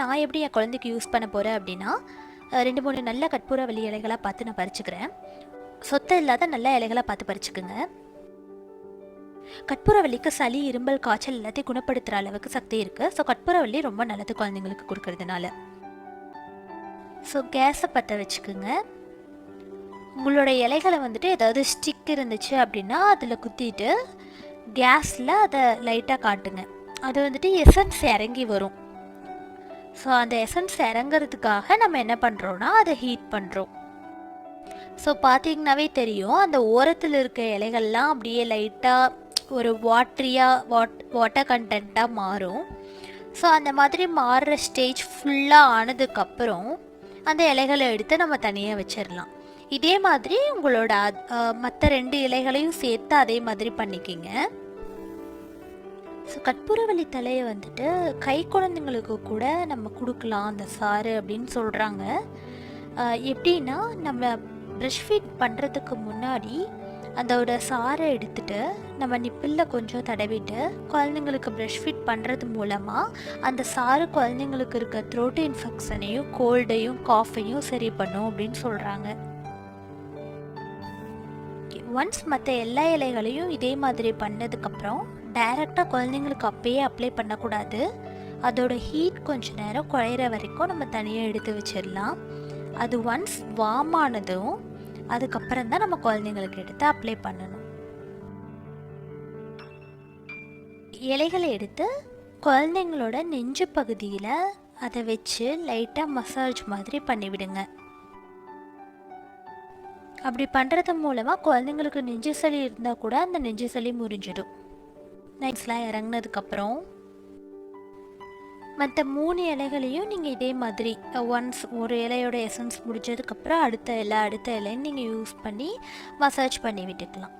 நான் எப்படி என் குழந்தைக்கு யூஸ் பண்ண போகிறேன் அப்படின்னா 2-3 நல்ல கற்பூரவள்ளி இலைகளாக பார்த்து நான் பறிச்சுக்கிறேன். சொத்தை இல்லாத நல்ல இலைகளாக பார்த்து பறிச்சுக்குங்க. கற்பூரவள்ளிக்கு சளி, இரும்பல், காய்ச்சல் எல்லாத்தையும் குணப்படுத்துகிற அளவுக்கு சக்தி இருக்குது. ஸோ கற்பூரவள்ளி ரொம்ப நல்லது குழந்தைங்களுக்கு கொடுக்கறதுனால. ஸோ கேஸை பற்ற வச்சுக்குங்க. உங்களோட இலைகளை வந்துட்டு ஏதாவது ஸ்டிக் இருந்துச்சு அப்படின்னா அதில் குத்திட்டு கேஸில் அதை லைட்டாக காட்டுங்க. அது வந்துட்டு எசன்ஸ் இறங்கி வரும். ஸோ அந்த எசன்ஸ் இறங்கிறதுக்காக நம்ம என்ன பண்ணுறோன்னா அதை ஹீட் பண்ணுறோம். ஸோ பார்த்தீங்கன்னாவே தெரியும், அந்த ஓரத்தில் இருக்க இலைகள்லாம் அப்படியே லைட்டாக ஒரு வாட்டர் கண்டென்ட்டாக மாறும். ஸோ அந்த மாதிரி மாறுற ஸ்டேஜ் ஃபுல்லாக ஆனதுக்கப்புறம் அந்த இலைகளை எடுத்து நம்ம தனியாக வச்சிடலாம். இதே மாதிரி உங்களோட மற்ற 2 இலைகளையும் சேர்த்து அதே மாதிரி பண்ணிக்கிங்க. ஸோ கற்பூரவள்ளி தலையை வந்துட்டு கை குழந்தைங்களுக்கு கூட நம்ம கொடுக்கலாம் அந்த சாறு அப்படின்னு சொல்கிறாங்க. எப்படின்னா நம்ம ப்ரெஷ் ஃபீட் பண்ணுறதுக்கு முன்னாடி அதோட சாறை எடுத்துட்டு நம்ம நிப்பிளில் கொஞ்சம் தடவிட்டு குழந்தைங்களுக்கு ப்ரெஷ் ஃபீட் பண்ணுறது மூலமாக அந்த சாறு குழந்தைங்களுக்கு இருக்க த்ரோட் இன்ஃபெக்ஷனையும் கோல்டையும் காஃபையும் சரி பண்ணும் அப்படின்னு சொல்கிறாங்க. ஒன்ஸ் மற்ற எல்லா இலைகளையும் இதே மாதிரி பண்ணதுக்கப்புறம் டைரெக்டாக குழந்தைங்களுக்கு அப்பயே அப்ளை பண்ணக்கூடாது. அதோட ஹீட் கொஞ்சம் நேரம் குழையிற வரைக்கும் நம்ம தனியாக எடுத்து வச்சிடலாம். அது ஒன்ஸ் வார்ம் ஆனதும் அதுக்கப்புறம் தான் நம்ம குழந்தைங்களுக்கு எடுத்து அப்ளை பண்ணணும். இலைகளை எடுத்து குழந்தைங்களோட நெஞ்சு பகுதியில் அதை வச்சு லைட்டாக மசாஜ் மாதிரி பண்ணிவிடுங்க. அப்படி பண்ணுறது மூலமாக குழந்தைங்களுக்கு நெஞ்சு சளி இருந்தால் கூட அந்த நெஞ்சு சளி முறிஞ்சிடும். நைட்ஸ்லாம் இறங்கினதுக்கப்புறம் மற்ற 3 இலைகளையும் நீங்கள் இதே மாதிரி ஒன்ஸ் ஒரு இலையோட எசன்ஸ் முடிஞ்சதுக்கப்புறம் அடுத்த இலைன்னு நீங்கள் யூஸ் பண்ணி மசாஜ் பண்ணி விட்டுக்கலாம்.